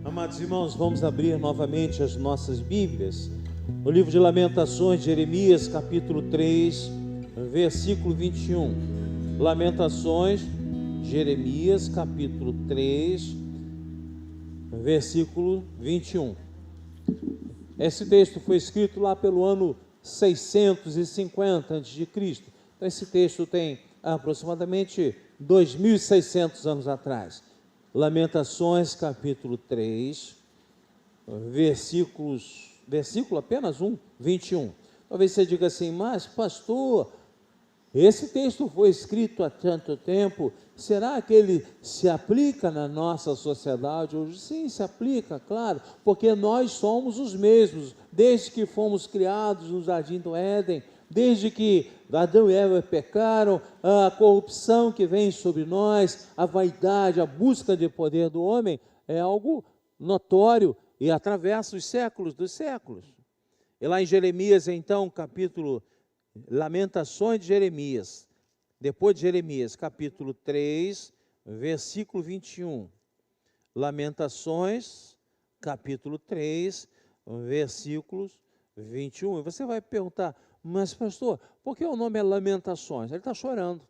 Amados irmãos, vamos abrir novamente as nossas Bíblias. No livro de Lamentações de Jeremias, capítulo 3, versículo 21. Lamentações, Jeremias, capítulo 3, versículo 21. Esse texto foi escrito lá pelo ano 650 a.C. Então esse texto tem aproximadamente 2.600 anos atrás. Lamentações, capítulo 3, versículo apenas 21. Talvez você diga assim, mas pastor, esse texto foi escrito há tanto tempo, será que ele se aplica na nossa sociedade hoje? Sim, se aplica, claro, porque nós somos os mesmos, desde que fomos criados no Jardim do Éden, desde que Adão e Eva pecaram, a corrupção que vem sobre nós, a vaidade, a busca de poder do homem, é algo notório e atravessa os séculos dos séculos. E lá em Jeremias, então, Lamentações de Jeremias, depois de Jeremias, capítulo 3, versículo 21. Lamentações, capítulo 3, versículos 21. E você vai perguntar, mas pastor, por que o nome é Lamentações? Ele está chorando.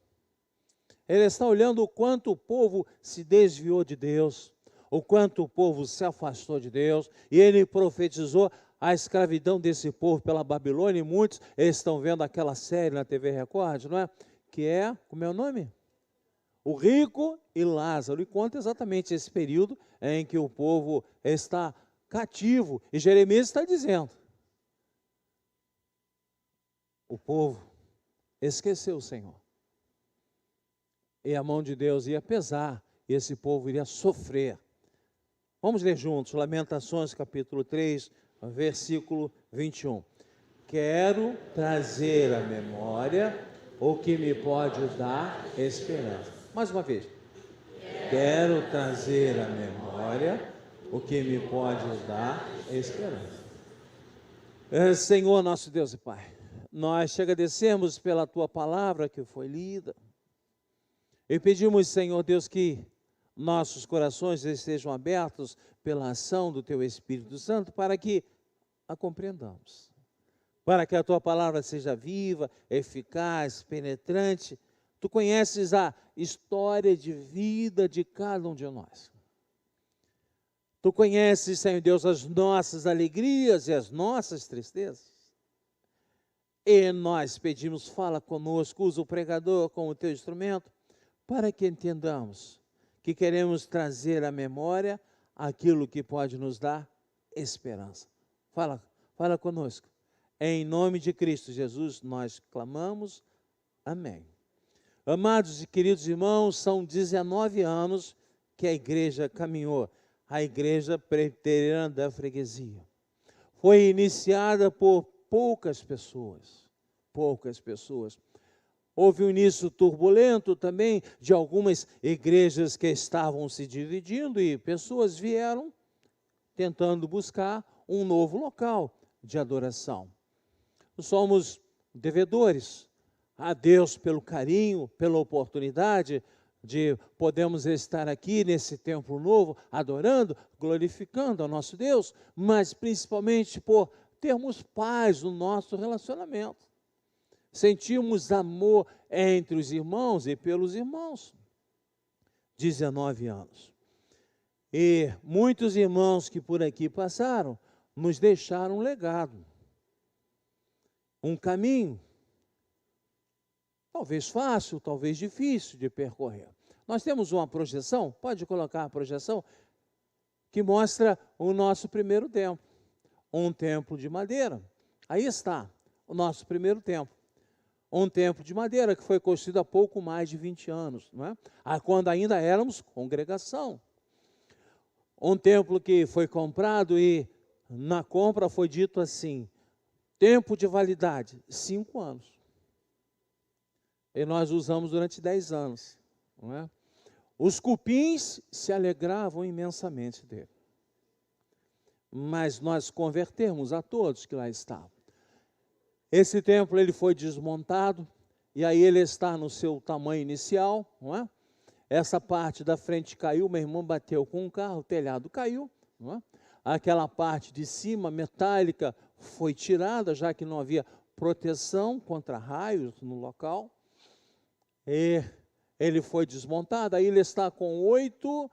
Ele está olhando o quanto o povo se desviou de Deus, o quanto o povo se afastou de Deus, e ele profetizou a escravidão desse povo pela Babilônia, e muitos estão vendo aquela série na TV Record, não é? Que é, como é o nome? O Rico e Lázaro, e conta exatamente esse período em que o povo está cativo, e Jeremias está dizendo, o povo esqueceu o Senhor, e a mão de Deus ia pesar, e esse povo iria sofrer. Vamos ler juntos, Lamentações capítulo 3, versículo 21. Quero trazer à memória o que me pode dar esperança. Mais uma vez. Quero trazer à memória o que me pode dar esperança. Senhor nosso Deus e Pai, nós te agradecemos pela tua palavra que foi lida. E pedimos, Senhor Deus, que nossos corações estejam abertos pela ação do teu Espírito Santo para que a compreendamos. Para que a tua palavra seja viva, eficaz, penetrante. Tu conheces a história de vida de cada um de nós. Tu conheces, Senhor Deus, as nossas alegrias e as nossas tristezas. E nós pedimos, fala conosco, usa o pregador como teu instrumento, para que entendamos que queremos trazer à memória aquilo que pode nos dar esperança. Fala conosco. Em nome de Cristo Jesus, nós clamamos. Amém. Amados e queridos irmãos, são 19 anos que a igreja caminhou, a igreja presbiteriana da freguesia. Foi iniciada por poucas pessoas. Houve um início turbulento também de algumas igrejas que estavam se dividindo e pessoas vieram tentando buscar um novo local de adoração. Somos devedores a Deus pelo carinho, pela oportunidade de podermos estar aqui nesse templo novo, adorando, glorificando ao nosso Deus, mas principalmente por termos paz no nosso relacionamento. Sentimos amor entre os irmãos e pelos irmãos. 19 anos. E muitos irmãos que por aqui passaram, nos deixaram um legado. Um caminho, talvez fácil, talvez difícil de percorrer. Nós temos uma projeção, pode colocar a projeção, que mostra o nosso primeiro templo. Um templo de madeira. Aí está o nosso primeiro templo. Um templo de madeira que foi construído há pouco mais de 20 anos, não é? Quando ainda éramos congregação. Um templo que foi comprado e na compra foi dito assim, tempo de validade, 5 anos. E nós usamos durante 10 anos, não é? Os cupins se alegravam imensamente dele. Mas nós convertemos a todos que lá estavam. Esse templo ele foi desmontado, e aí ele está no seu tamanho inicial, não é? Essa parte da frente caiu, meu irmão bateu com um carro, o telhado caiu, não é? Aquela parte de cima, metálica, foi tirada, já que não havia proteção contra raios no local. E ele foi desmontado, aí ele está com 8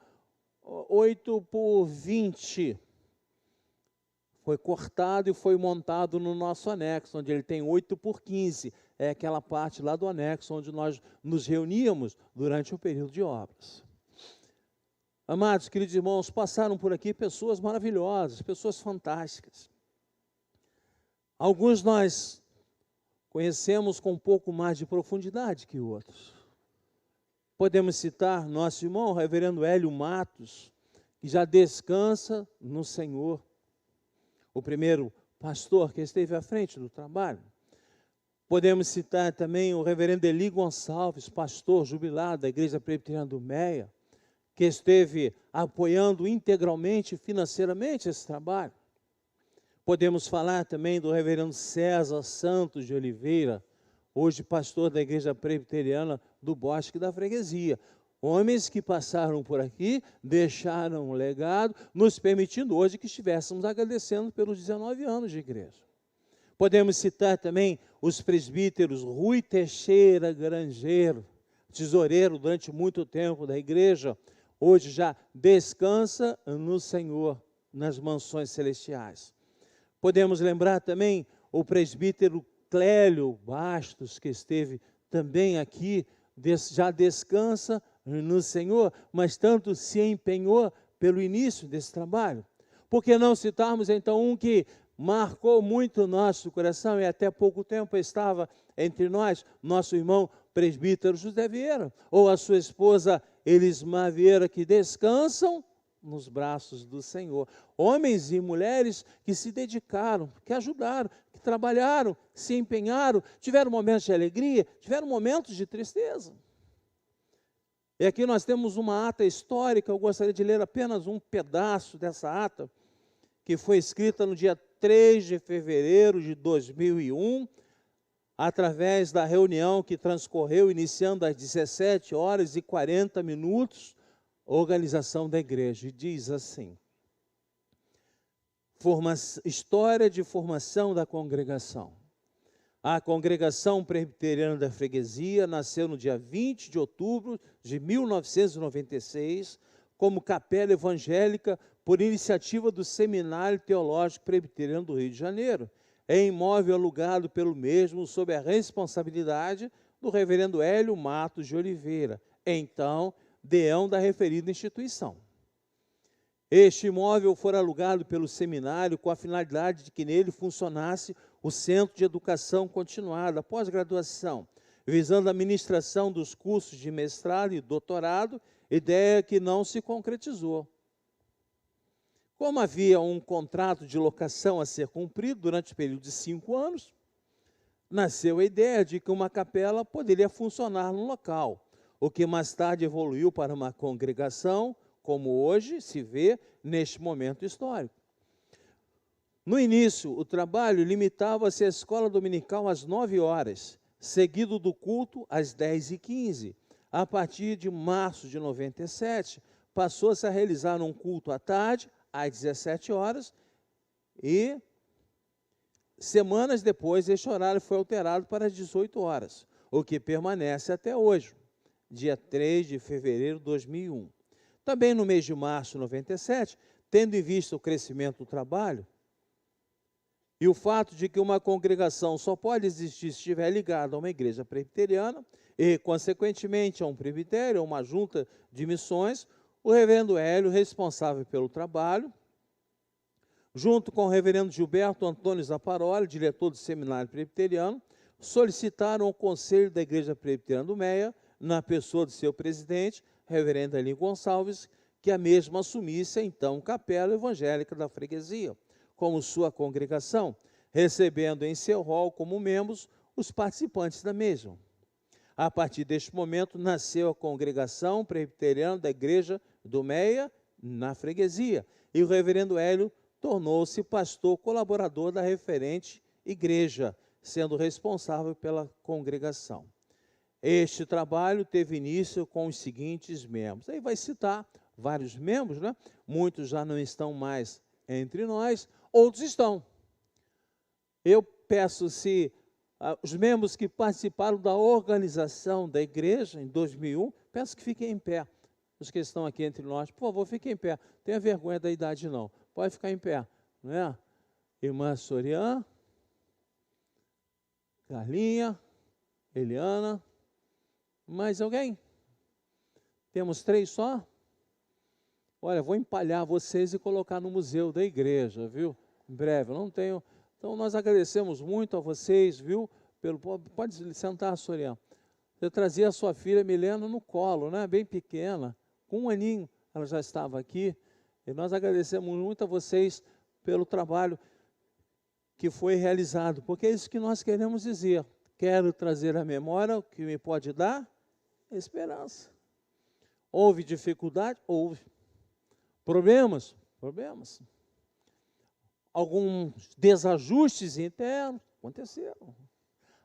por 20. Foi cortado e foi montado no nosso anexo, onde ele tem 8 por 15. É aquela parte lá do anexo onde nós nos reuníamos durante o período de obras. Amados, queridos irmãos, passaram por aqui pessoas maravilhosas, pessoas fantásticas. Alguns nós conhecemos com um pouco mais de profundidade que outros. Podemos citar nosso irmão, o reverendo Hélio Matos, que já descansa no Senhor. O primeiro pastor que esteve à frente do trabalho. Podemos citar também o reverendo Eli Gonçalves, pastor jubilado da Igreja Presbiteriana do Meia, que esteve apoiando integralmente, financeiramente esse trabalho. Podemos falar também do reverendo César Santos de Oliveira, hoje pastor da Igreja Presbiteriana do Bosque da Freguesia. Homens que passaram por aqui, deixaram um legado, nos permitindo hoje que estivéssemos agradecendo pelos 19 anos de igreja. Podemos citar também os presbíteros Rui Teixeira Grangeiro, tesoureiro durante muito tempo da igreja, hoje já descansa no Senhor, nas mansões celestiais. Podemos lembrar também o presbítero Clélio Bastos, que esteve também aqui, já descansa no Senhor, mas tanto se empenhou pelo início desse trabalho. Por que não citarmos então um que marcou muito o nosso coração e até pouco tempo estava entre nós, nosso irmão presbítero José Vieira, ou a sua esposa Elismar Vieira, que descansam nos braços do Senhor. Homens e mulheres que se dedicaram, que ajudaram, que trabalharam, se empenharam, tiveram momentos de alegria, tiveram momentos de tristeza. E aqui nós temos uma ata histórica, eu gostaria de ler apenas um pedaço dessa ata, que foi escrita no dia 3 de fevereiro de 2001, através da reunião que transcorreu, iniciando às 17 horas e 40 minutos, organização da igreja. E diz assim: história de formação da congregação. A Congregação Presbiteriana da Freguesia nasceu no dia 20 de outubro de 1996, como capela evangélica por iniciativa do Seminário Teológico Presbiteriano do Rio de Janeiro, em imóvel alugado pelo mesmo sob a responsabilidade do reverendo Hélio Matos de Oliveira, então deão da referida instituição. Este imóvel foi alugado pelo seminário com a finalidade de que nele funcionasse o Centro de Educação Continuada, pós-graduação, visando a ministração dos cursos de mestrado e doutorado, ideia que não se concretizou. Como havia um contrato de locação a ser cumprido durante o período de 5 anos, nasceu a ideia de que uma capela poderia funcionar no local, o que mais tarde evoluiu para uma congregação, como hoje se vê neste momento histórico. No início, o trabalho limitava-se à escola dominical às 9 horas, seguido do culto às 10h15. A partir de março de 97, passou-se a realizar um culto à tarde, às 17 horas, e semanas depois este horário foi alterado para as 18 horas, o que permanece até hoje, dia 3 de fevereiro de 2001. Também no mês de março de 97, tendo em vista o crescimento do trabalho, e o fato de que uma congregação só pode existir se estiver ligada a uma igreja presbiteriana e, consequentemente, a um presbitério, a uma junta de missões, o reverendo Hélio, responsável pelo trabalho, junto com o reverendo Gilberto Antônio Zaparoli, diretor do Seminário Presbiteriano, solicitaram ao Conselho da Igreja Presbiteriana do Meia, na pessoa do seu presidente, reverendo Eli Gonçalves, que a mesma assumisse, então, capela evangélica da freguesia, como sua congregação, recebendo em seu rol como membros os participantes da mesma. A partir deste momento, nasceu a Congregação Presbiteriana da Igreja do Meia, na freguesia, e o reverendo Hélio tornou-se pastor colaborador da referente igreja, sendo responsável pela congregação. Este trabalho teve início com os seguintes membros. Aí vai citar vários membros, né? Muitos já não estão mais entre nós, outros estão. Eu peço se os membros que participaram da organização da igreja em 2001, peço que fiquem em pé. Os que estão aqui entre nós, por favor, fiquem em pé. Não tenha vergonha da idade, não. Pode ficar em pé, não é? Irmã Sorian, Carlinha, Eliana, mais alguém? Temos 3 só? Olha, vou empalhar vocês e colocar no museu da igreja, viu? Em breve, eu não tenho. Então, nós agradecemos muito a vocês, viu? Pode sentar, Sorian. Você trazia a sua filha Milena no colo, né? Bem pequena, com 1 aninho, ela já estava aqui. E nós agradecemos muito a vocês pelo trabalho que foi realizado, porque é isso que nós queremos dizer. Quero trazer à memória o que me pode dar esperança. Houve dificuldade? Houve. Problemas? Problemas. Alguns desajustes internos? Aconteceram.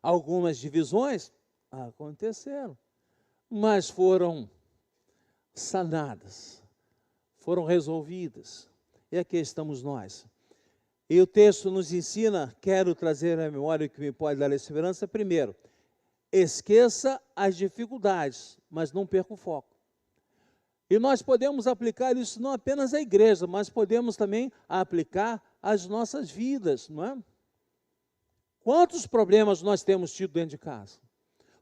Algumas divisões? Aconteceram. Mas foram sanadas, foram resolvidas. E aqui estamos nós. E o texto nos ensina, quero trazer à memória o que me pode dar esperança. Primeiro, esqueça as dificuldades, mas não perca o foco. E nós podemos aplicar isso não apenas à igreja, mas podemos também aplicar às nossas vidas, não é? Quantos problemas nós temos tido dentro de casa?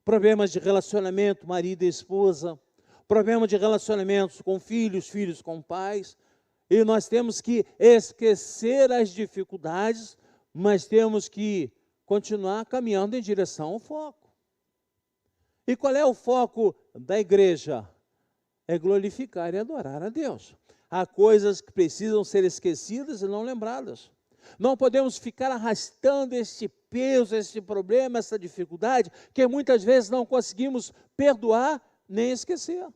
Problemas de relacionamento, marido e esposa, problema de relacionamentos com filhos, filhos com pais. E nós temos que esquecer as dificuldades, mas temos que continuar caminhando em direção ao foco. E qual é o foco da igreja? É glorificar e adorar a Deus. Há coisas que precisam ser esquecidas e não lembradas. Não podemos ficar arrastando este peso, este problema, essa dificuldade, que muitas vezes não conseguimos perdoar nem esquecer.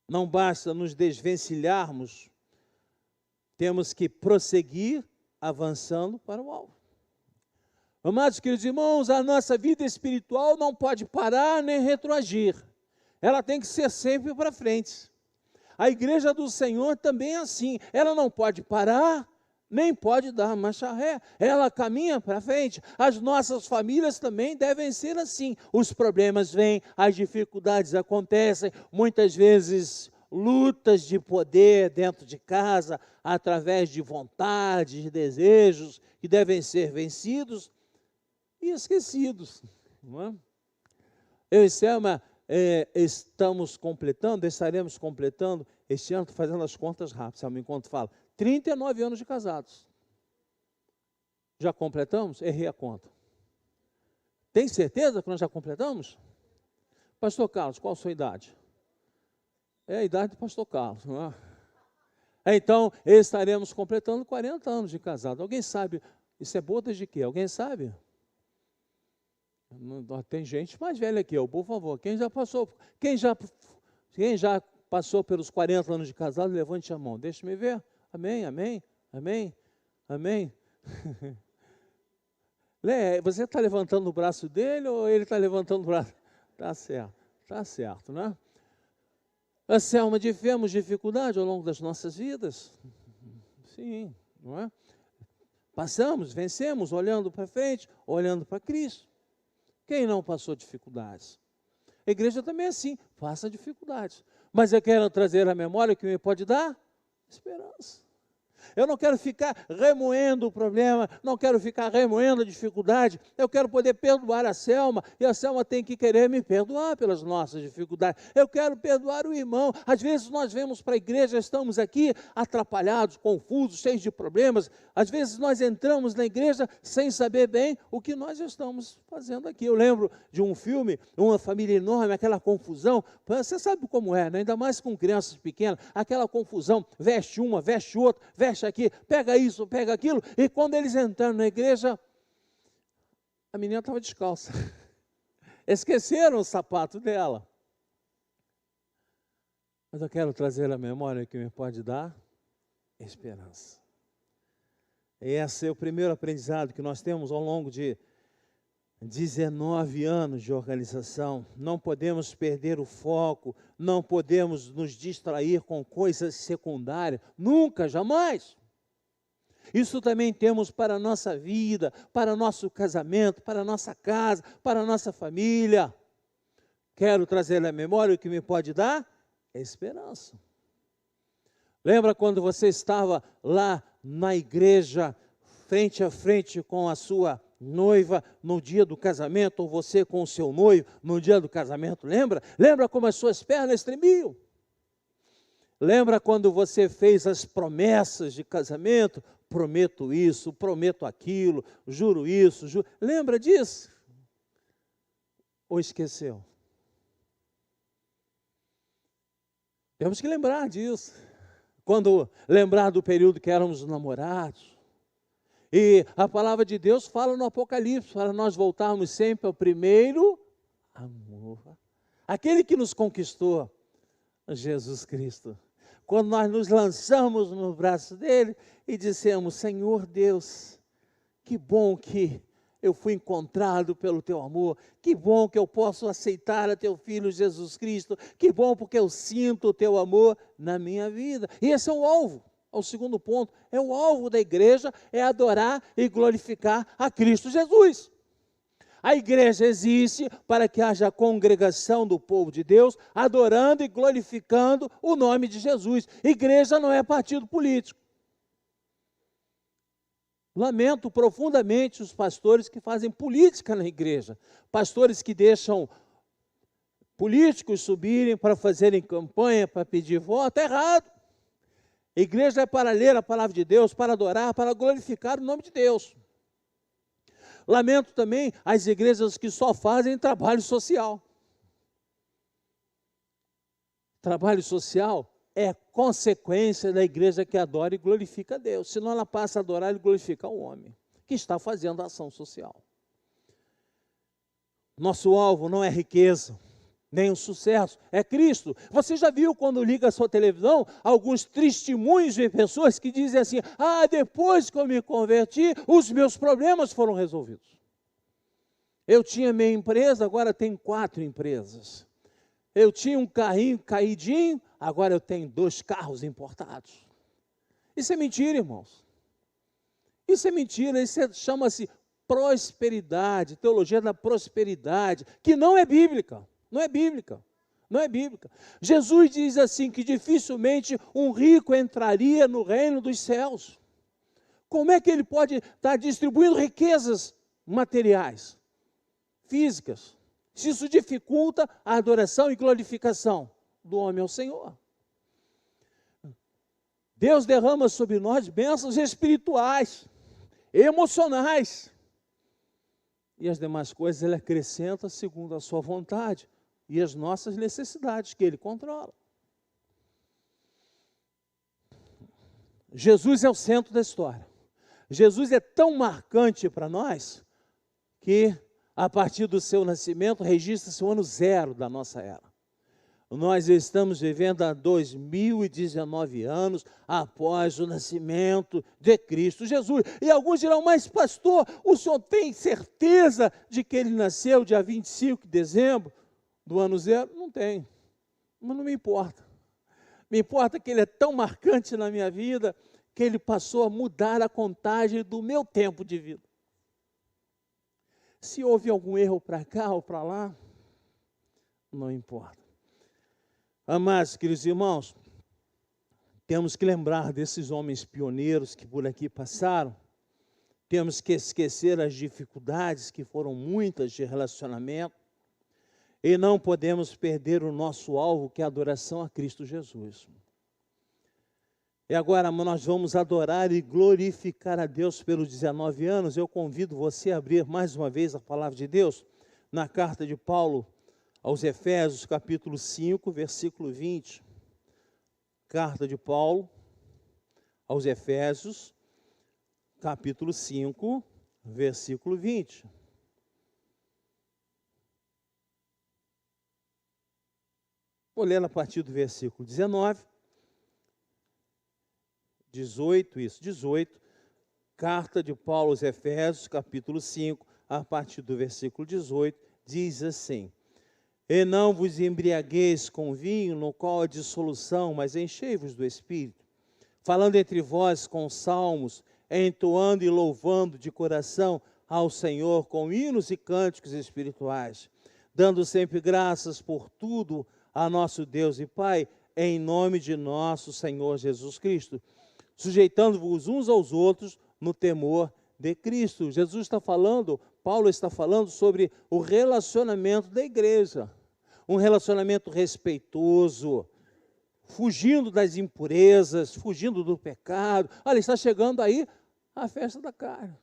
Não basta nos desvencilharmos, temos que prosseguir avançando para o alvo. Amados queridos irmãos, a nossa vida espiritual não pode parar nem retroagir. Ela tem que ser sempre para frente. A igreja do Senhor também é assim. Ela não pode parar, nem pode dar marcha ré. Ela caminha para frente. As nossas famílias também devem ser assim. Os problemas vêm, as dificuldades acontecem, muitas vezes lutas de poder dentro de casa, através de vontades, de desejos, que devem ser vencidos e esquecidos. Não é? Eu e Selma estaremos completando, este ano, estou fazendo as contas rápidas, Selma, enquanto falo, 39 anos de casados. Já completamos? Errei a conta. Tem certeza que nós já completamos? Pastor Carlos, qual a sua idade? É a idade do pastor Carlos, não é? Então, estaremos completando 40 anos de casado. Alguém sabe, isso é bodas de quê? Alguém sabe? Tem gente mais velha que eu, por favor. Quem já passou pelos 40 anos de casado, levante a mão. Deixa-me ver. Amém, amém, amém, amém. Lé, você está levantando o braço dele ou ele está levantando o braço? Está certo, né? Selma, tivemos dificuldade ao longo das nossas vidas? Sim, não é? Passamos, vencemos, olhando para frente, olhando para Cristo. Quem não passou dificuldades? A igreja também é assim, passa dificuldades. Mas eu quero trazer à memória o que me pode dar esperança. Eu não quero ficar remoendo o problema, não quero ficar remoendo a dificuldade, eu quero poder perdoar a Selma, e a Selma tem que querer me perdoar pelas nossas dificuldades. Eu quero perdoar o irmão. Às vezes nós vemos para a igreja, estamos aqui atrapalhados, confusos, cheios de problemas. Às vezes nós entramos na igreja sem saber bem o que nós estamos fazendo aqui. Eu lembro de um filme, uma família enorme, aquela confusão. Você sabe como é, né? Ainda mais com crianças pequenas, aquela confusão, veste uma, veste outra, veste aqui, pega isso, pega aquilo, e quando eles entraram na igreja, a menina estava descalça. Esqueceram o sapato dela. Mas eu quero trazer a memória que me pode dar esperança. Esse é o primeiro aprendizado que nós temos ao longo de 19 anos de organização, não podemos perder o foco, não podemos nos distrair com coisas secundárias, nunca, jamais. Isso também temos para a nossa vida, para nosso casamento, para a nossa casa, para a nossa família. Quero trazer à memória o que me pode dar? Esperança. Lembra quando você estava lá na igreja, frente a frente com a sua noiva no dia do casamento, ou você com o seu noivo no dia do casamento, lembra? Lembra como as suas pernas tremiam? Lembra quando você fez as promessas de casamento? Prometo isso, prometo aquilo, juro isso, juro. Lembra disso? Ou esqueceu? Temos que lembrar disso. Quando lembrar do período que éramos namorados. E a palavra de Deus fala no Apocalipse, para nós voltarmos sempre ao primeiro amor. Aquele que nos conquistou, Jesus Cristo. Quando nós nos lançamos no braço dele e dissemos, Senhor Deus, que bom que eu fui encontrado pelo teu amor, que bom que eu posso aceitar a teu Filho Jesus Cristo, que bom porque eu sinto o teu amor na minha vida. E esse é o alvo, o segundo ponto, é o alvo da igreja, é adorar e glorificar a Cristo Jesus. A igreja existe para que haja congregação do povo de Deus, adorando e glorificando o nome de Jesus. Igreja não é partido político. Lamento profundamente os pastores que fazem política na igreja. Pastores que deixam políticos subirem para fazerem campanha, para pedir voto. É errado. A igreja é para ler a palavra de Deus, para adorar, para glorificar o nome de Deus. Lamento também as igrejas que só fazem trabalho social. Trabalho social é consequência da igreja que adora e glorifica a Deus. Senão ela passa a adorar e glorificar o homem, que está fazendo a ação social. Nosso alvo não é riqueza, nem o sucesso, é Cristo. Você já viu quando liga a sua televisão, alguns testemunhos de pessoas que dizem assim, depois que eu me converti, os meus problemas foram resolvidos. Eu tinha minha empresa, agora tenho 4 empresas. Eu tinha um carrinho caidinho, agora eu tenho 2 carros importados. Isso é mentira, irmãos. Isso é mentira, isso chama-se prosperidade, teologia da prosperidade, que não é bíblica. Não é bíblica, não é bíblica. Jesus diz assim, que dificilmente um rico entraria no reino dos céus. Como é que ele pode estar distribuindo riquezas materiais, físicas, se isso dificulta a adoração e glorificação do homem ao Senhor? Deus derrama sobre nós bênçãos espirituais, emocionais, e as demais coisas Ele acrescenta segundo a sua vontade e as nossas necessidades que Ele controla. Jesus é o centro da história. Jesus é tão marcante para nós que, a partir do seu nascimento, registra-se o ano 0 da nossa era. Nós estamos vivendo há 2019 anos após o nascimento de Cristo Jesus. E alguns dirão, mas pastor, o senhor tem certeza de que ele nasceu dia 25 de dezembro do ano 0? Não tenho, mas não me importa. Me importa que ele é tão marcante na minha vida que ele passou a mudar a contagem do meu tempo de vida. Se houve algum erro para cá ou para lá, não importa. Amados, queridos irmãos, temos que lembrar desses homens pioneiros que por aqui passaram, temos que esquecer as dificuldades, que foram muitas, de relacionamento, e não podemos perder o nosso alvo, que é a adoração a Cristo Jesus. E agora nós vamos adorar e glorificar a Deus pelos 19 anos. Eu convido você a abrir mais uma vez a palavra de Deus na carta de Paulo aos Efésios, capítulo 5, versículo 20. Carta de Paulo aos Efésios, capítulo 5, versículo 20. Vou ler a partir do versículo 19, 18, carta de Paulo aos Efésios, capítulo 5, a partir do versículo 18, diz assim: E não vos embriagueis com vinho, no qual há dissolução, mas enchei-vos do Espírito, falando entre vós com salmos, entoando e louvando de coração ao Senhor com hinos e cânticos espirituais, dando sempre graças por tudo a nosso Deus e Pai, em nome de nosso Senhor Jesus Cristo, sujeitando-vos uns aos outros no temor de Cristo. Jesus está falando, Paulo está falando sobre o relacionamento da igreja, um relacionamento respeitoso, fugindo das impurezas, fugindo do pecado. Olha, está chegando aí a festa da carne.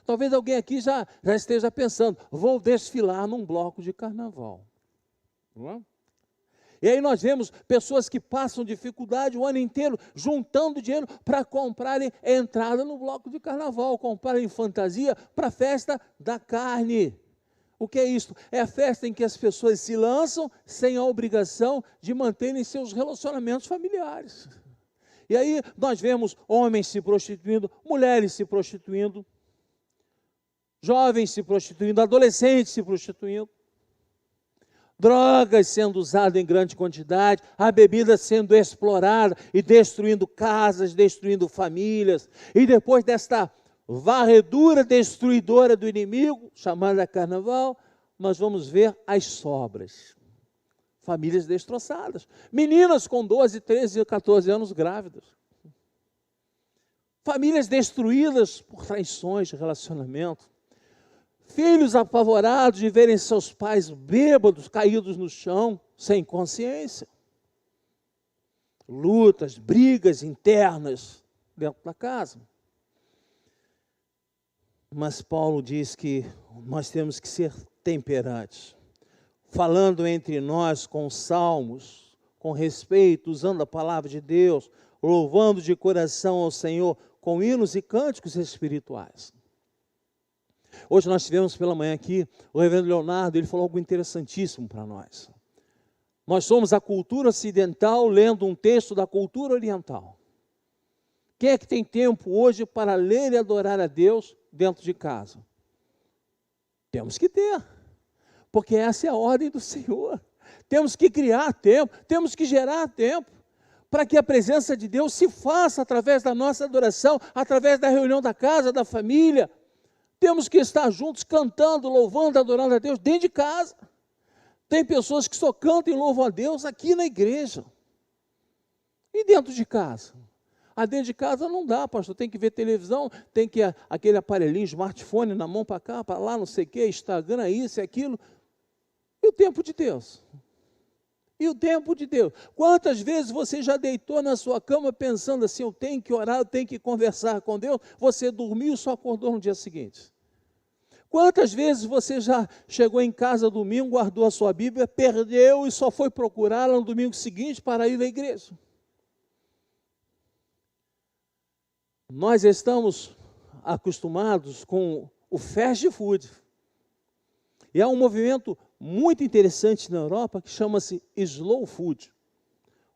Talvez alguém aqui já esteja pensando, vou desfilar num bloco de carnaval. Não é? E aí nós vemos pessoas que passam dificuldade o ano inteiro, juntando dinheiro para comprarem entrada no bloco de carnaval, comprarem fantasia para a festa da carne. O que é isso? É a festa em que as pessoas se lançam sem a obrigação de manterem seus relacionamentos familiares. E aí nós vemos homens se prostituindo, mulheres se prostituindo, jovens se prostituindo, adolescentes se prostituindo, drogas sendo usadas em grande quantidade, a bebida sendo explorada e destruindo casas, destruindo famílias. E depois desta varredura destruidora do inimigo, chamada carnaval, nós vamos ver as sobras. Famílias destroçadas. Meninas com 12, 13, 14 anos grávidas. Famílias destruídas por traições de relacionamento. Filhos apavorados de verem seus pais bêbados, caídos no chão, sem consciência. Lutas, brigas internas dentro da casa. Mas Paulo diz que nós temos que ser temperantes, falando entre nós com salmos, com respeito, usando a palavra de Deus, louvando de coração ao Senhor, com hinos e cânticos espirituais. Hoje nós tivemos pela manhã aqui, o reverendo Leonardo, ele falou algo interessantíssimo para nós. Nós somos a cultura ocidental lendo um texto da cultura oriental. Quem é que tem tempo hoje para ler e adorar a Deus dentro de casa? Temos que ter, porque essa é a ordem do Senhor. Temos que criar tempo, temos que gerar tempo, para que a presença de Deus se faça através da nossa adoração, através da reunião da casa, da família. Temos que estar juntos, cantando, louvando, adorando a Deus dentro de casa. Tem pessoas que só cantam e louvam a Deus aqui na igreja. E dentro de casa? Dentro de casa não dá, pastor, tem que ver televisão, tem que aquele aparelhinho, smartphone na mão para cá, para lá, não sei o que, Instagram, isso e aquilo. E o tempo de Deus? E o tempo de Deus? Quantas vezes você já deitou na sua cama pensando assim, eu tenho que orar, eu tenho que conversar com Deus, você dormiu e só acordou no dia seguinte? Quantas vezes você já chegou em casa domingo, guardou a sua Bíblia, perdeu e só foi procurá-la no domingo seguinte para ir à igreja? Nós estamos acostumados com o fast food. E há um movimento muito interessante na Europa que chama-se slow food.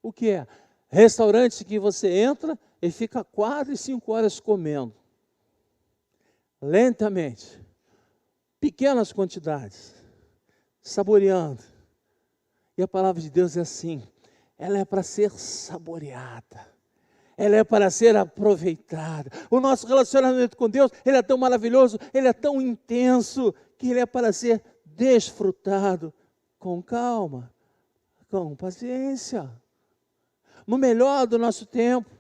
O que é? Restaurantes que você entra e fica 4 e 5 horas comendo. Lentamente. Pequenas quantidades. Saboreando. E a palavra de Deus é assim. Ela é para ser saboreada. Ela é para ser aproveitada. O nosso relacionamento com Deus, ele é tão maravilhoso, ele é tão intenso, que ele é para ser desfrutado com calma, com paciência, no melhor do nosso tempo,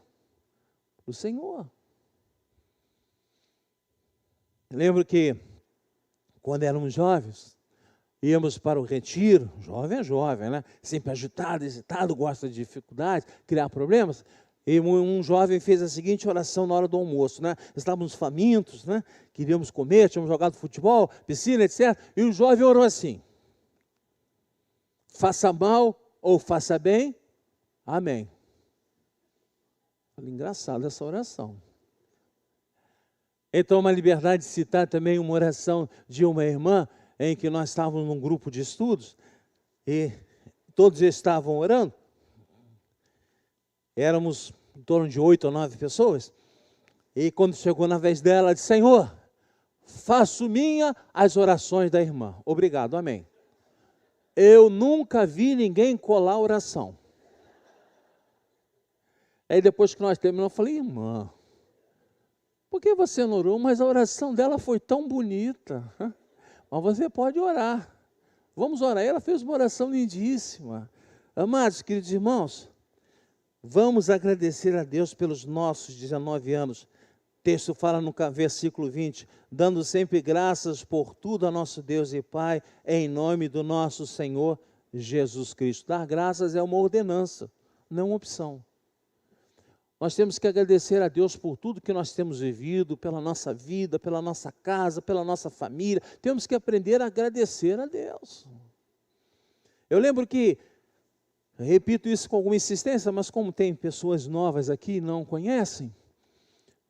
o Senhor. Lembro que, quando éramos jovens, íamos para o retiro, jovem é jovem, né? Sempre agitado, hesitado, gosta de dificuldades, criar problemas. E um jovem fez a seguinte oração na hora do almoço, né? Estávamos famintos, né? Queríamos comer, tínhamos jogado futebol, piscina, etc. E o jovem orou assim: faça mal ou faça bem, amém. Falei, engraçado essa oração. Então, uma liberdade de citar também uma oração de uma irmã, em que nós estávamos num grupo de estudos, e todos estavam orando. Éramos em torno de 8 ou 9 pessoas, e quando chegou na vez dela, ela disse: Senhor, faço minha as orações da irmã. Obrigado, amém. Eu nunca vi ninguém colar oração. Aí depois que nós terminamos, eu falei, irmã, por que você não orou? Mas a oração dela foi tão bonita. Mas você pode orar. Vamos orar. Ela fez uma oração lindíssima. Amados, queridos irmãos, vamos agradecer a Deus pelos nossos 19 anos. O texto fala no versículo 20, dando sempre graças por tudo a nosso Deus e Pai, em nome do nosso Senhor Jesus Cristo. Dar graças é uma ordenança, não uma opção. Nós temos que agradecer a Deus por tudo que nós temos vivido, pela nossa vida, pela nossa casa, pela nossa família. Temos que aprender a agradecer a Deus. Eu lembro que, repito isso com alguma insistência, mas como tem pessoas novas aqui e não conhecem,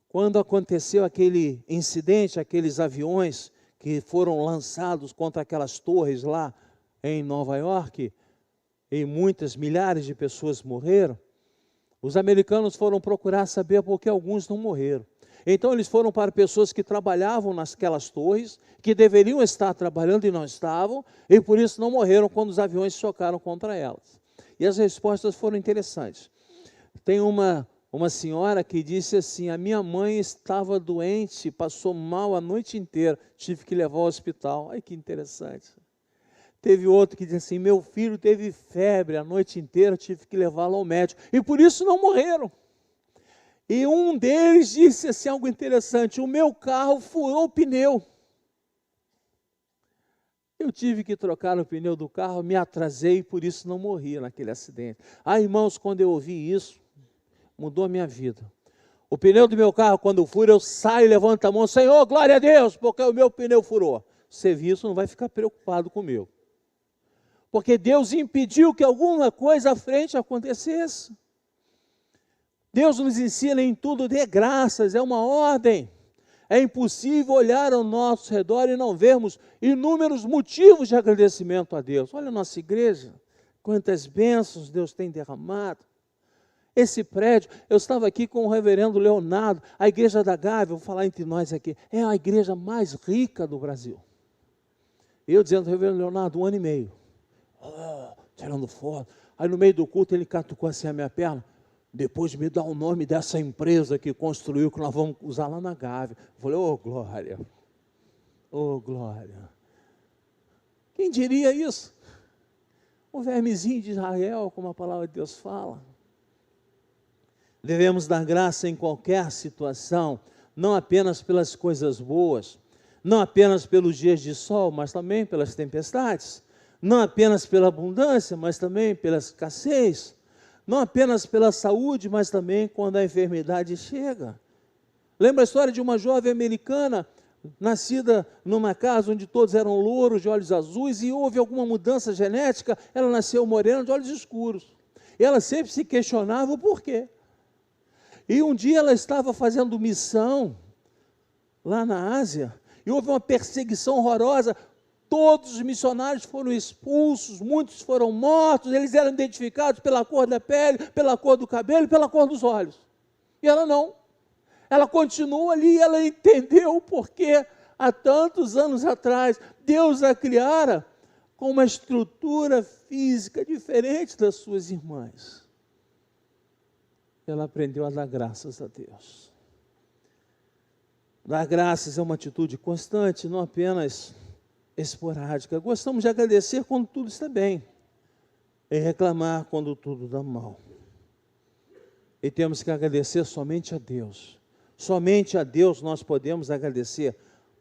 quando aconteceu aquele incidente, aqueles aviões que foram lançados contra aquelas torres lá em Nova York, e muitas, milhares de pessoas morreram, os americanos foram procurar saber por que alguns não morreram. Então eles foram para pessoas que trabalhavam naquelas torres, que deveriam estar trabalhando e não estavam, e por isso não morreram quando os aviões chocaram contra elas. E as respostas foram interessantes. Tem uma senhora que disse assim, a minha mãe estava doente, passou mal a noite inteira, tive que levar ao hospital. Ai, que interessante. Teve outro que disse assim, meu filho teve febre a noite inteira, tive que levá-lo ao médico, e por isso não morreram. E um deles disse assim, algo interessante, o meu carro furou o pneu. Eu tive que trocar o pneu do carro, me atrasei e por isso não morri naquele acidente. Ah, irmãos, quando eu ouvi isso, mudou a minha vida. O pneu do meu carro, quando fura, eu saio e levanto a mão, Senhor, glória a Deus, porque o meu pneu furou. Você viu isso, não vai ficar preocupado comigo. Porque Deus impediu que alguma coisa à frente acontecesse. Deus nos ensina em tudo, dê graças, é uma ordem. É impossível olhar ao nosso redor e não vermos inúmeros motivos de agradecimento a Deus. Olha a nossa igreja, quantas bênçãos Deus tem derramado. Esse prédio, eu estava aqui com o reverendo Leonardo, a igreja da Gávea, vou falar entre nós aqui, é a igreja mais rica do Brasil. Eu dizendo, reverendo Leonardo, 1 ano e meio. Tirando foto. Aí no meio do culto ele catucou assim a minha perna. Depois me dá o nome dessa empresa que construiu, que nós vamos usar lá na Gávea. Eu falei, ô glória, ô glória. Quem diria isso? O vermezinho de Israel, como a palavra de Deus fala. Devemos dar graça em qualquer situação, não apenas pelas coisas boas, não apenas pelos dias de sol, mas também pelas tempestades. Não apenas pela abundância, mas também pela escassez. Não apenas pela saúde, mas também quando a enfermidade chega. Lembra a história de uma jovem americana, nascida numa casa onde todos eram louros, de olhos azuis, e houve alguma mudança genética, ela nasceu morena, de olhos escuros. E ela sempre se questionava o porquê. E um dia ela estava fazendo missão lá na Ásia, e houve uma perseguição horrorosa. Todos os missionários foram expulsos, muitos foram mortos, eles eram identificados pela cor da pele, pela cor do cabelo e pela cor dos olhos. E ela não. Ela continua ali, ela entendeu o porquê, há tantos anos atrás, Deus a criara com uma estrutura física diferente das suas irmãs. Ela aprendeu a dar graças a Deus. Dar graças é uma atitude constante, não apenas esporádica. Gostamos de agradecer quando tudo está bem e reclamar quando tudo dá mal. E temos que agradecer somente a Deus. Somente a Deus nós podemos agradecer.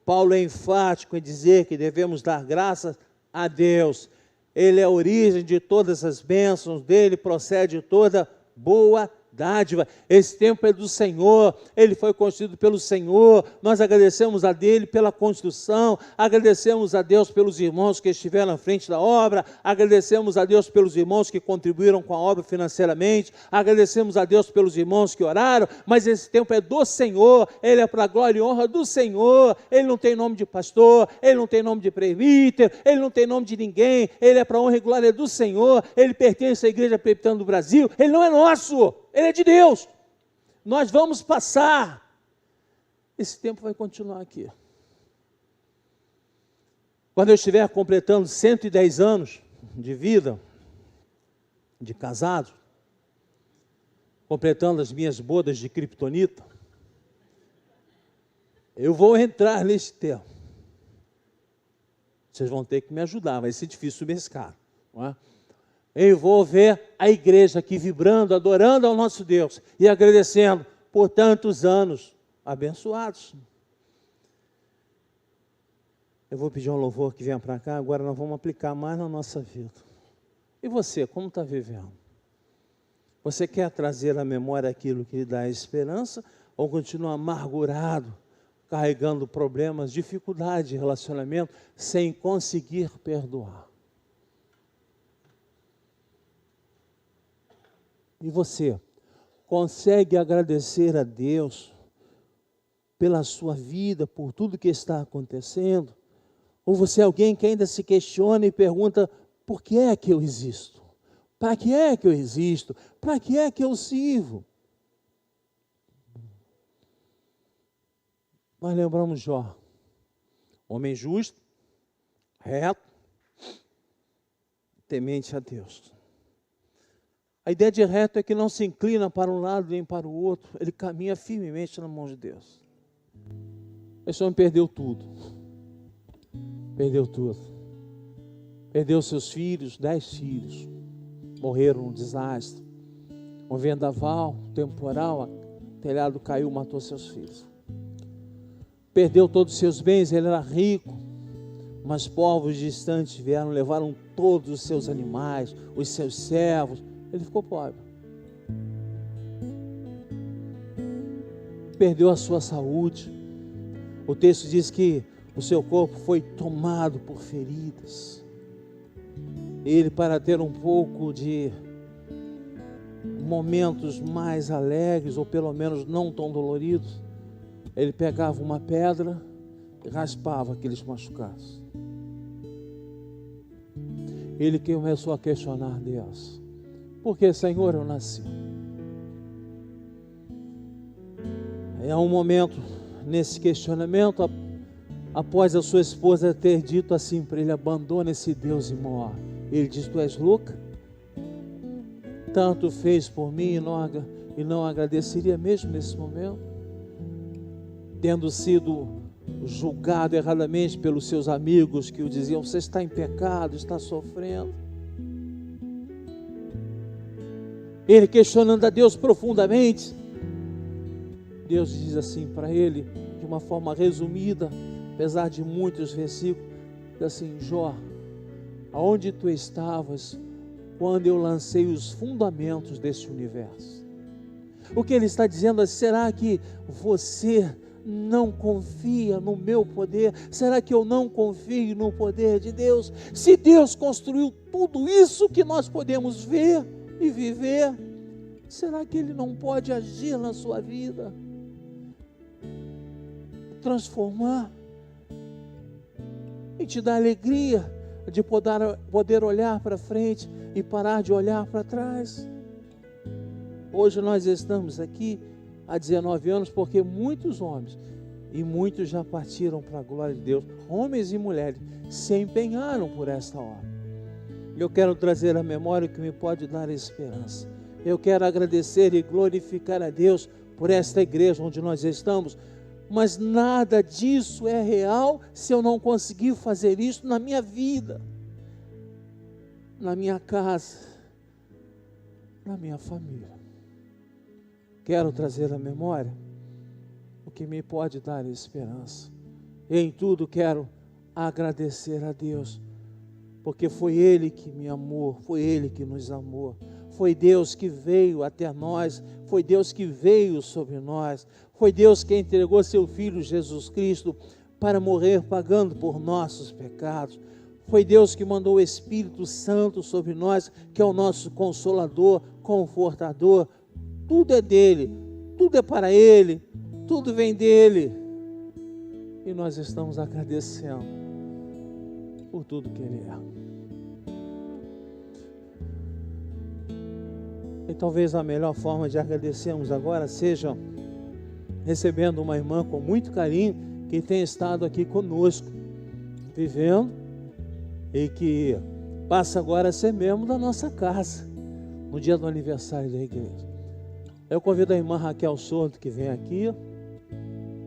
Paulo é enfático em dizer que devemos dar graças a Deus. Ele é a origem de todas as bênçãos, dele procede toda boa dádiva. Esse templo é do Senhor, ele foi construído pelo Senhor, nós agradecemos a dele pela construção, agradecemos a Deus pelos irmãos que estiveram à frente da obra, agradecemos a Deus pelos irmãos que contribuíram com a obra financeiramente, agradecemos a Deus pelos irmãos que oraram, mas esse templo é do Senhor, ele é para a glória e honra do Senhor, ele não tem nome de pastor, ele não tem nome de presbítero, ele não tem nome de ninguém, ele é para a honra e glória do Senhor, ele pertence à Igreja Presbiteriana do Brasil, ele não é nosso, ele é de Deus. Nós vamos passar. Esse tempo vai continuar aqui. Quando eu estiver completando 110 anos de vida, de casado, completando as minhas bodas de criptonita, eu vou entrar nesse termo. Vocês vão ter que me ajudar, vai ser difícil mesclar, não é? Eu vou ver a igreja aqui vibrando, adorando ao nosso Deus e agradecendo por tantos anos abençoados. Eu vou pedir um louvor que venha para cá, agora nós vamos aplicar mais na nossa vida. E você, como está vivendo? Você quer trazer à memória aquilo que lhe dá esperança ou continua amargurado, carregando problemas, dificuldade de relacionamento, sem conseguir perdoar? E você consegue agradecer a Deus pela sua vida, por tudo que está acontecendo? Ou você é alguém que ainda se questiona e pergunta, por que é que eu existo? Para que é que eu existo? Para que é que eu sirvo? Nós lembramos Jó, homem justo, reto, temente a Deus. A ideia de reto é que não se inclina para um lado nem para o outro, ele caminha firmemente na mão de Deus. Esse homem perdeu tudo. Perdeu tudo. Perdeu seus filhos, 10 filhos. Morreram num desastre. Um vendaval, temporal, o telhado caiu, matou seus filhos. Perdeu todos os seus bens, ele era rico. Mas povos distantes vieram, levaram todos os seus animais, os seus servos. Ele ficou pobre. Perdeu a sua saúde. O texto diz que o seu corpo foi tomado por feridas. Ele, para ter um pouco de momentos mais alegres, ou pelo menos não tão doloridos, ele pegava uma pedra e raspava aqueles machucados. Ele começou a questionar Deus. Por que, Senhor, eu nasci? É um momento nesse questionamento, após a sua esposa ter dito assim para ele, abandona esse Deus e morre. Ele diz, tu és louca? Tanto fez por mim e não agradeceria mesmo nesse momento? Tendo sido julgado erradamente pelos seus amigos que o diziam, você está em pecado, está sofrendo. Ele questionando a Deus profundamente. Deus diz assim para ele, de uma forma resumida, apesar de muitos versículos, diz assim, Jó, aonde tu estavas quando eu lancei os fundamentos desse universo? O que ele está dizendo é, será que você não confia no meu poder? Será que eu não confio no poder de Deus? Se Deus construiu tudo isso que nós podemos ver e viver, será que Ele não pode agir na sua vida? Transformar e te dar alegria de poder olhar para frente e parar de olhar para trás. Hoje nós estamos aqui há 19 anos porque muitos homens e muitos já partiram para a glória de Deus, homens e mulheres, se empenharam por esta hora. Eu quero trazer à memória o que me pode dar esperança. Eu quero agradecer e glorificar a Deus por esta igreja onde nós estamos, mas nada disso é real se eu não conseguir fazer isso na minha vida, na minha casa, na minha família. Quero trazer à memória o que me pode dar esperança. Em tudo quero agradecer a Deus, porque foi Ele que me amou, foi Ele que nos amou. Foi Deus que veio até nós, foi Deus que veio sobre nós, foi Deus que entregou seu Filho Jesus Cristo para morrer pagando por nossos pecados. Foi Deus que mandou o Espírito Santo sobre nós, que é o nosso Consolador, Confortador. Tudo é dele, tudo é para Ele, tudo vem dele. E nós estamos agradecendo por tudo que Ele é. E talvez a melhor forma de agradecermos agora seja recebendo uma irmã com muito carinho que tem estado aqui conosco, vivendo e que passa agora a ser membro da nossa casa, no dia do aniversário da igreja. Eu convido a irmã Raquel Souto que vem aqui,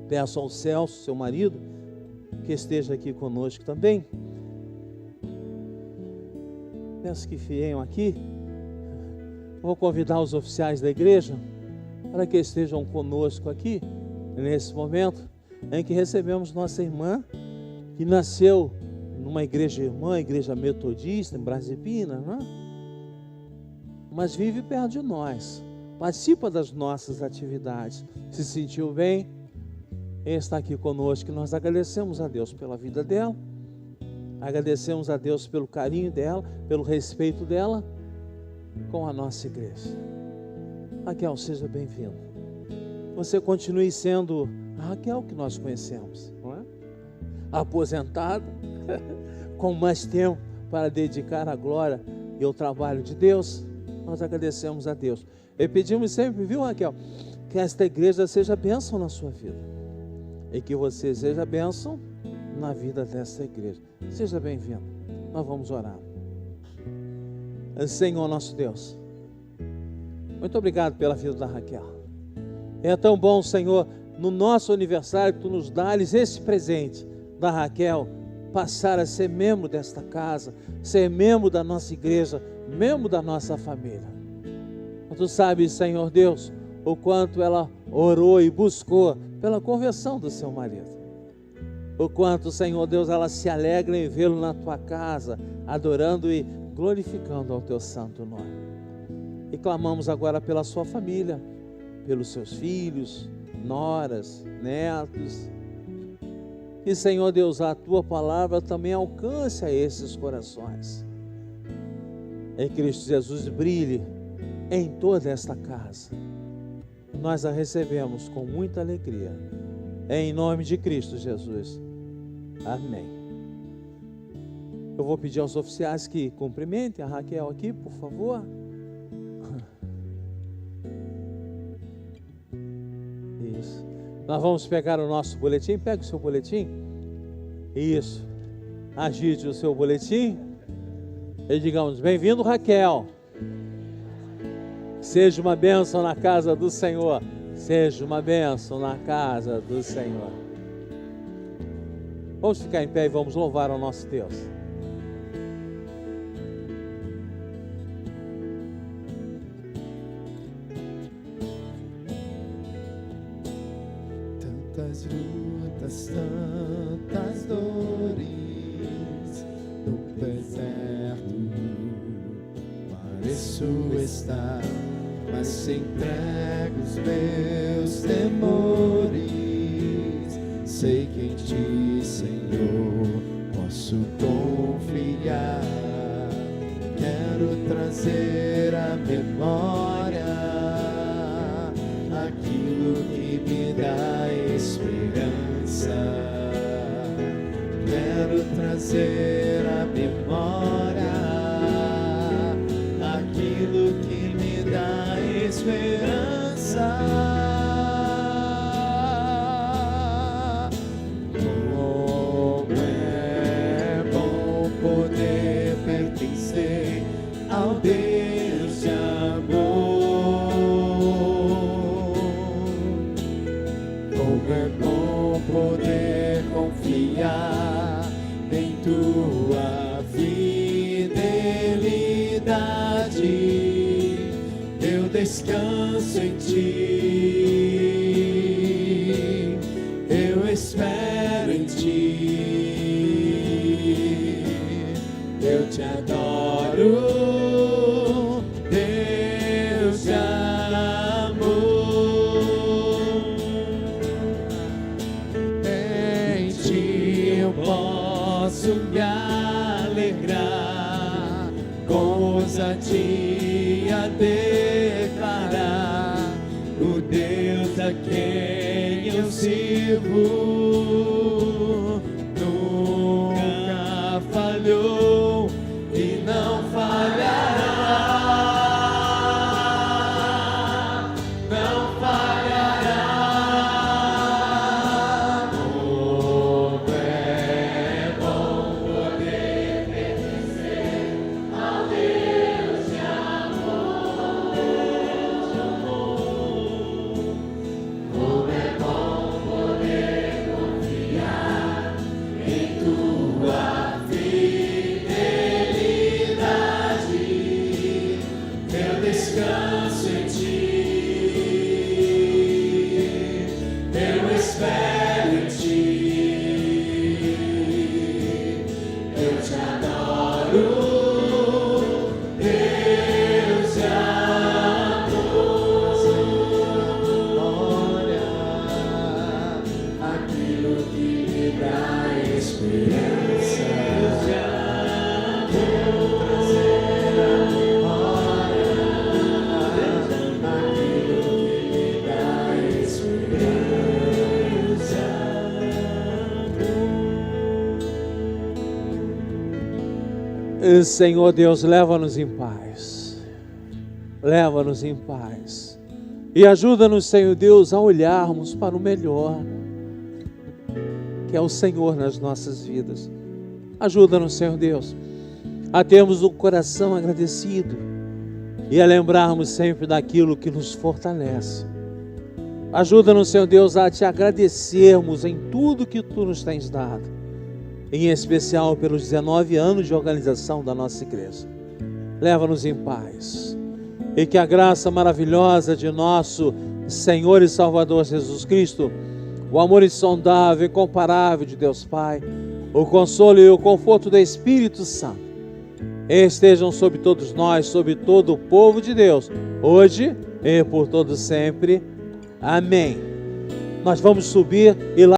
peço ao Celso, seu marido, que esteja aqui conosco também. Peço que venham aqui. Vou convidar os oficiais da igreja para que estejam conosco aqui, nesse momento em que recebemos nossa irmã, que nasceu numa igreja irmã, igreja metodista, em Brasília, não é? Mas vive perto de nós, participa das nossas atividades, se sentiu bem, está aqui conosco, e nós agradecemos a Deus pela vida dela, agradecemos a Deus pelo carinho dela, pelo respeito dela com a nossa igreja. Raquel, seja bem-vindo. Você continue sendo a Raquel que nós conhecemos, não é? Aposentada, com mais tempo para dedicar a glória e o trabalho de Deus. Nós agradecemos a Deus. E pedimos sempre, viu, Raquel, que esta igreja seja bênção na sua vida, e que você seja bênção na vida desta igreja. Seja bem-vindo. Nós vamos orar. Senhor nosso Deus, muito obrigado pela vida da Raquel. É tão bom, Senhor, no nosso aniversário, Tu nos dás esse presente da Raquel, passar a ser membro desta casa, ser membro da nossa igreja, membro da nossa família. Tu sabes, Senhor Deus, o quanto ela orou e buscou pela conversão do seu marido. O quanto, Senhor Deus, ela se alegra em vê-lo na Tua casa, adorando e glorificando ao Teu santo nome. E clamamos agora pela sua família, pelos seus filhos, noras, netos. E, Senhor Deus, a Tua palavra também alcance a esses corações. Em Cristo Jesus brilhe em toda esta casa. Nós a recebemos com muita alegria. Em nome de Cristo Jesus. Amém. Eu vou pedir aos oficiais que cumprimentem a Raquel aqui, por favor. Isso. Nós vamos pegar o nosso boletim. Pega o seu boletim. Isso. Agite o seu boletim. E digamos: bem-vindo, Raquel. Seja uma bênção na casa do Senhor. Seja uma bênção na casa do Senhor. Vamos ficar em pé e vamos louvar ao nosso Deus. Tantas lutas, tantas dores no deserto, pareço estar, mas se entrego os meus temores. Sei que em Ti, Senhor, posso confiar. Quero trazer à memória aquilo que me dá esperança. Quero trazer à memória aquilo que me dá esperança. Como é bom poder pertencer ao Deus de amor. Como é bom poder confiar em Tua fidelidade. Eu descanso em Ti, eu espero em Ti, eu Te adoro, Deus de amor. Em Ti eu posso me alegrar, com ousadia declarar o Deus a quem eu sirvo nunca falhou e não falhará, não falhará. Como é bom poder descanso em ti, eu espero em ti, eu te adoro, Deus amor. Olha aquilo que me dá esperança, Deus amor, trazer a memória aquilo que me dá esperança. Senhor Deus, leva-nos em paz. Leva-nos em paz. E ajuda-nos, Senhor Deus, a olharmos para o melhor, que é o Senhor nas nossas vidas. Ajuda-nos, Senhor Deus, a termos um coração agradecido e a lembrarmos sempre daquilo que nos fortalece. Ajuda-nos, Senhor Deus, a te agradecermos em tudo que tu nos tens dado, em especial pelos 19 anos de organização da nossa igreja. Leva-nos em paz e que a graça maravilhosa de nosso Senhor e Salvador Jesus Cristo, o amor insondável e incomparável de Deus Pai, o consolo e o conforto do Espírito Santo estejam sobre todos nós, sobre todo o povo de Deus, hoje e por todo sempre. Amém. Nós vamos subir e lá